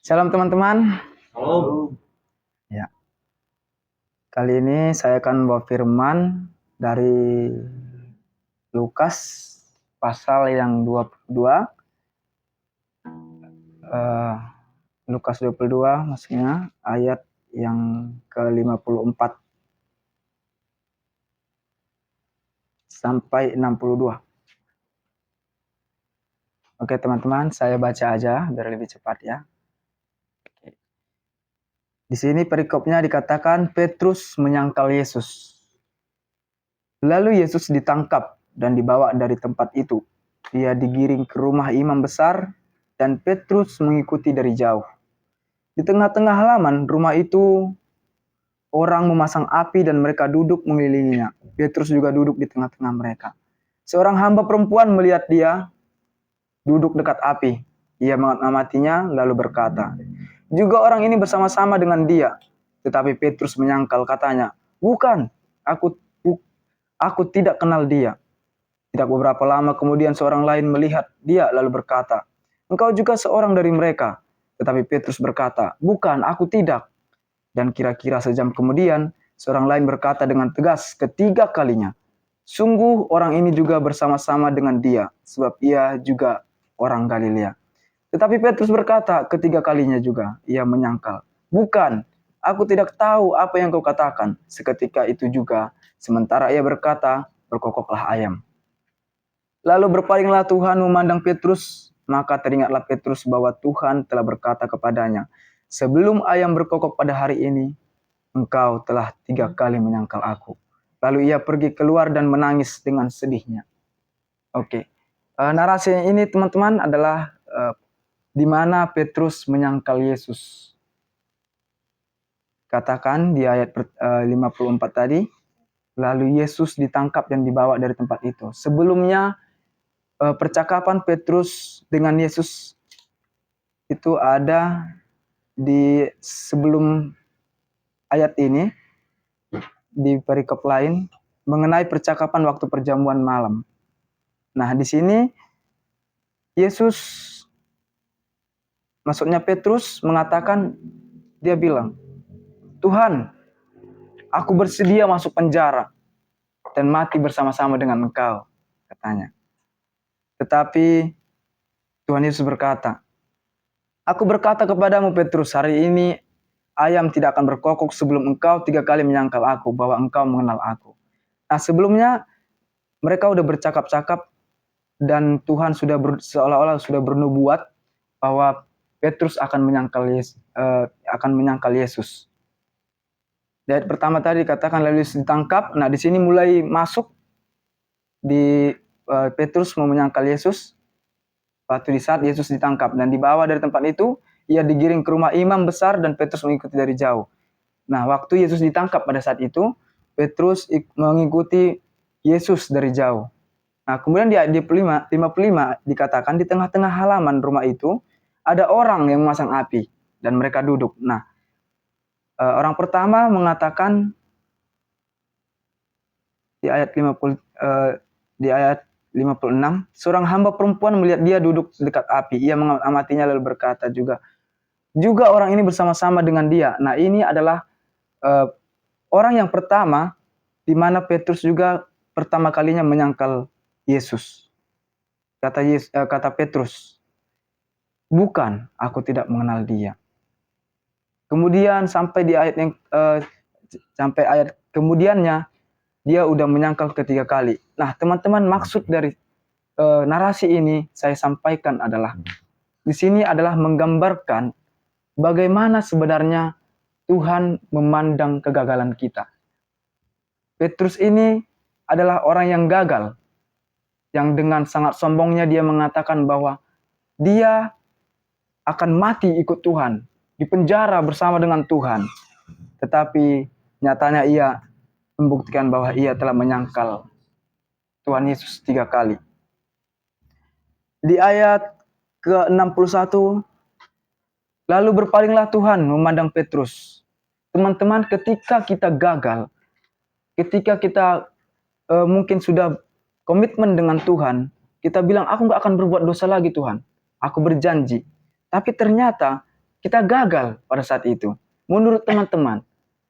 Shalom teman-teman. Halo. Ya, kali ini saya akan bawa firman dari Lukas pasal yang 22. Lukas 22 maksudnya ayat yang ke-54 sampai 62. Oke teman-teman, saya baca aja biar lebih cepat ya. Di sini perikopnya dikatakan Petrus menyangkal Yesus. Lalu Yesus ditangkap dan dibawa dari tempat itu. Ia digiring ke rumah imam besar dan Petrus mengikuti dari jauh. Di tengah-tengah halaman rumah itu orang memasang api dan mereka duduk mengelilinginya. Petrus juga duduk di tengah-tengah mereka. Seorang hamba perempuan melihat dia duduk dekat api. Ia mengamatinya lalu berkata, "Juga orang ini bersama-sama dengan dia." Tetapi Petrus menyangkal, katanya, "Bukan, aku tidak kenal dia." Tidak beberapa lama kemudian seorang lain melihat dia lalu berkata, "Engkau juga seorang dari mereka." Tetapi Petrus berkata, "Bukan, aku tidak." Dan kira-kira sejam kemudian seorang lain berkata dengan tegas ketiga kalinya, "Sungguh orang ini juga bersama-sama dengan dia, sebab ia juga orang Galilea." Tetapi Petrus berkata ketiga kalinya juga, ia menyangkal, "Bukan, aku tidak tahu apa yang kau katakan." Seketika itu juga, sementara ia berkata, berkokoklah ayam. Lalu berpalinglah Tuhan memandang Petrus, maka teringatlah Petrus bahwa Tuhan telah berkata kepadanya, "Sebelum ayam berkokok pada hari ini, engkau telah 3 kali menyangkal aku." Lalu ia pergi keluar dan menangis dengan sedihnya. Oke, narasi ini teman-teman adalah di mana Petrus menyangkal Yesus. Katakan di ayat 54 tadi, lalu Yesus ditangkap dan dibawa dari tempat itu. Sebelumnya percakapan Petrus dengan Yesus itu ada di sebelum ayat ini, di perikop lain mengenai percakapan waktu perjamuan malam. Nah, di sini Yesus, maksudnya Petrus mengatakan, dia bilang, "Tuhan, aku bersedia masuk penjara dan mati bersama-sama dengan Engkau," katanya. Tetapi Tuhan Yesus berkata, "Aku berkata kepadamu Petrus, hari ini ayam tidak akan berkokok sebelum engkau 3 kali menyangkal aku, bahwa engkau mengenal aku." Nah, sebelumnya mereka udah bercakap-cakap dan Tuhan sudah seolah-olah sudah bernubuat bahwa Petrus akan menyangkal Yesus. Di ayat pertama tadi dikatakan lalu Yesus ditangkap. Nah, di sini mulai masuk di Petrus mau menyangkal Yesus. Waktu di saat Yesus ditangkap dan dibawa dari tempat itu, ia digiring ke rumah imam besar dan Petrus mengikuti dari jauh. Nah, waktu Yesus ditangkap pada saat itu, Petrus mengikuti Yesus dari jauh. Nah, kemudian di ayat 55 dikatakan di tengah-tengah halaman rumah itu ada orang yang memasang api dan mereka duduk. Nah, orang pertama mengatakan di ayat 56, seorang hamba perempuan melihat dia duduk dekat api. Ia mengamatinya lalu berkata juga orang ini bersama-sama dengan dia. Nah, ini adalah orang yang pertama di mana Petrus juga pertama kalinya menyangkal Yesus. Kata Petrus, "Bukan, aku tidak mengenal dia." Kemudian sampai di ayat yang sampai ayat kemudiannya dia udah menyangkal ketiga kali. Nah, teman-teman, maksud dari narasi ini saya sampaikan adalah di sini adalah menggambarkan bagaimana sebenarnya Tuhan memandang kegagalan kita. Petrus ini adalah orang yang gagal, yang dengan sangat sombongnya dia mengatakan bahwa dia akan mati ikut Tuhan, di penjara bersama dengan Tuhan. Tetapi nyatanya ia membuktikan bahwa ia telah menyangkal Tuhan Yesus 3 kali. Di ayat ke-61, lalu berpalinglah Tuhan memandang Petrus. Teman-teman, ketika kita gagal, ketika kita mungkin sudah komitmen dengan Tuhan, kita bilang, "Aku gak akan berbuat dosa lagi Tuhan, aku berjanji." Tapi ternyata kita gagal pada saat itu. Menurut teman-teman,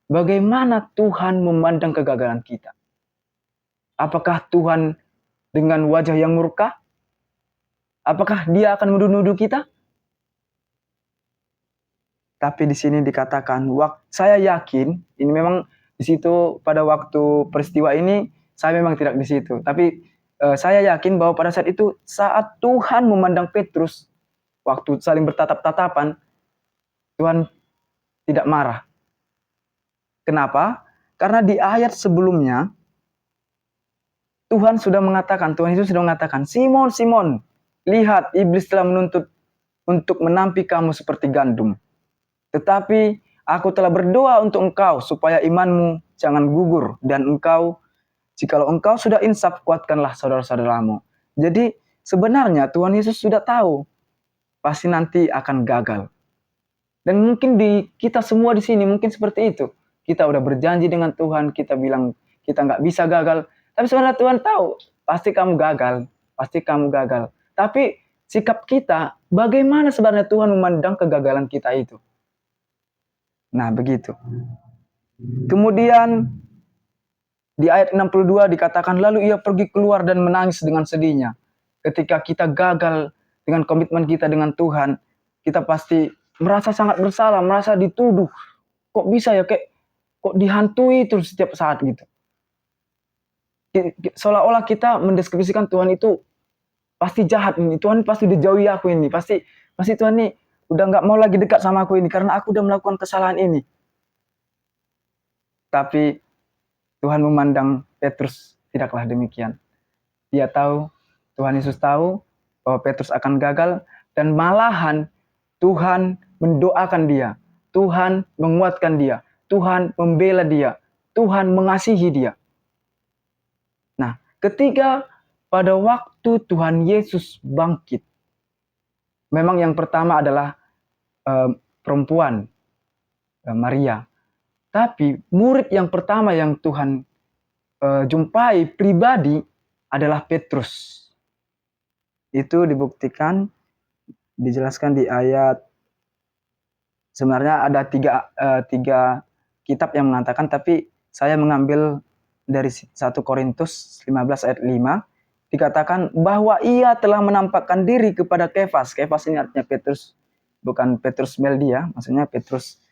bagaimana Tuhan memandang kegagalan kita? Apakah Tuhan dengan wajah yang murka? Apakah Dia akan menuduh kita? Tapi di sini dikatakan, saya yakin, ini memang di situ pada waktu peristiwa ini, saya memang tidak di situ. Tapi saya yakin bahwa pada saat itu, saat Tuhan memandang Petrus, waktu saling bertatap-tatapan, Tuhan tidak marah. Kenapa? Karena di ayat sebelumnya, Tuhan Yesus sudah mengatakan, Simon, Simon, lihat iblis telah menuntut untuk menampi kamu seperti gandum. Tetapi aku telah berdoa untuk engkau supaya imanmu jangan gugur, dan jikalau engkau sudah insaf, kuatkanlah saudara-saudaramu. Jadi sebenarnya Tuhan Yesus sudah tahu pasti nanti akan gagal. Dan mungkin di kita semua di sini mungkin seperti itu. Kita udah berjanji dengan Tuhan, kita bilang kita nggak bisa gagal. Tapi sebenarnya Tuhan tahu pasti kamu gagal, pasti kamu gagal. Tapi sikap kita, bagaimana sebenarnya Tuhan memandang kegagalan kita itu? Nah, begitu. Kemudian di ayat 62 dikatakan, lalu ia pergi keluar dan menangis dengan sedihnya. Ketika kita gagal dengan komitmen kita dengan Tuhan, kita pasti merasa sangat bersalah, merasa dituduh. Kok bisa ya, kok dihantui terus setiap saat gitu. Seolah-olah kita mendeskripsikan Tuhan itu pasti jahat ini, Tuhan pasti dijauhi aku ini, pasti Tuhan ini udah nggak mau lagi dekat sama aku ini karena aku udah melakukan kesalahan ini. Tapi Tuhan memandang Petrus tidaklah demikian. Dia tahu, Tuhan Yesus tahu bahwa Petrus akan gagal, dan malahan Tuhan mendoakan dia, Tuhan menguatkan dia, Tuhan membela dia, Tuhan mengasihi dia. Nah, ketika pada waktu Tuhan Yesus bangkit, memang yang pertama adalah perempuan, Maria. Tapi murid yang pertama yang Tuhan jumpai pribadi adalah Petrus. Itu dibuktikan, dijelaskan di ayat, sebenarnya ada tiga kitab yang mengatakan, tapi saya mengambil dari 1 Korintus 15 ayat 5, dikatakan bahwa ia telah menampakkan diri kepada Kefas. Kefas ini artinya Petrus, bukan Petrus Meldia, maksudnya Petrus,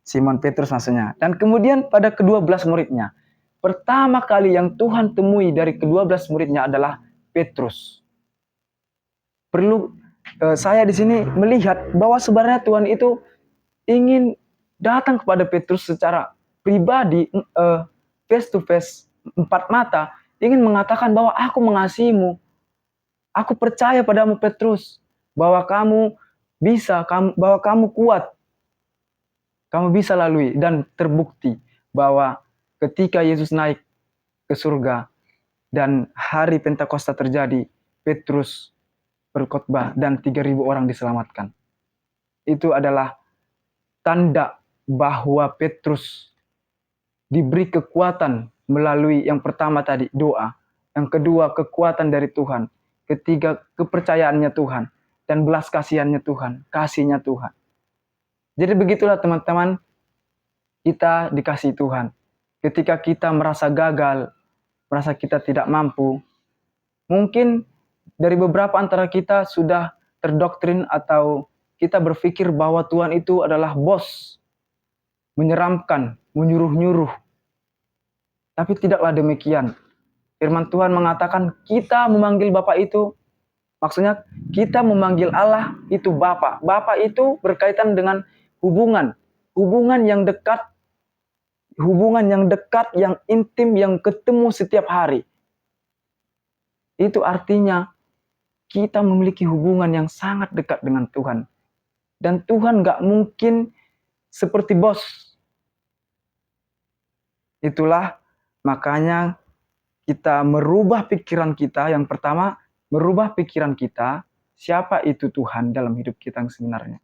Simon Petrus maksudnya. Dan kemudian pada ke-12 muridnya. Pertama kali yang Tuhan temui dari ke-12 muridnya adalah Petrus. Perlu saya di sini melihat bahwa sebenarnya Tuhan itu ingin datang kepada Petrus secara pribadi, face to face, empat mata, ingin mengatakan bahwa aku mengasihimu. Aku percaya padamu Petrus, bahwa kamu bisa, bahwa kamu kuat. Kamu bisa lalui, dan terbukti bahwa ketika Yesus naik ke surga dan hari Pentakosta terjadi, Petrus berkhotbah dan 3.000 orang diselamatkan. Itu adalah tanda bahwa Petrus diberi kekuatan melalui yang pertama tadi doa, yang kedua kekuatan dari Tuhan, ketiga kepercayaannya Tuhan, dan belas kasihannya Tuhan, kasihnya Tuhan. Jadi begitulah teman-teman, kita dikasih Tuhan. Ketika kita merasa gagal, merasa kita tidak mampu, mungkin dari beberapa antara kita sudah terdoktrin atau kita berpikir bahwa Tuhan itu adalah bos, menyeramkan, menyuruh-nyuruh. Tapi tidaklah demikian. Firman Tuhan mengatakan kita memanggil Bapa itu, maksudnya kita memanggil Allah itu Bapa. Bapa itu berkaitan dengan hubungan yang dekat, yang intim, yang ketemu setiap hari. Itu artinya kita memiliki hubungan yang sangat dekat dengan Tuhan. Dan Tuhan gak mungkin seperti bos. Itulah makanya kita merubah pikiran kita. Yang pertama, merubah pikiran kita, siapa itu Tuhan dalam hidup kita yang sebenarnya.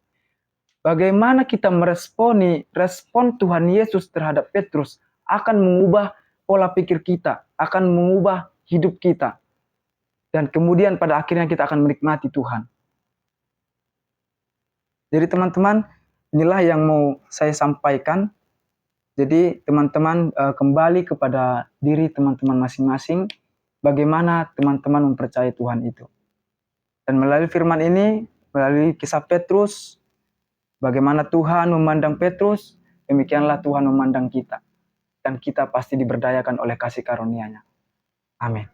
Bagaimana kita respon Tuhan Yesus terhadap Petrus akan mengubah pola pikir kita, akan mengubah hidup kita. Dan kemudian pada akhirnya kita akan menikmati Tuhan. Jadi teman-teman, inilah yang mau saya sampaikan. Jadi teman-teman kembali kepada diri teman-teman masing-masing, bagaimana teman-teman mempercayai Tuhan itu. Dan melalui firman ini, melalui kisah Petrus, bagaimana Tuhan memandang Petrus, demikianlah Tuhan memandang kita. Dan kita pasti diberdayakan oleh kasih karunia-Nya. Amin.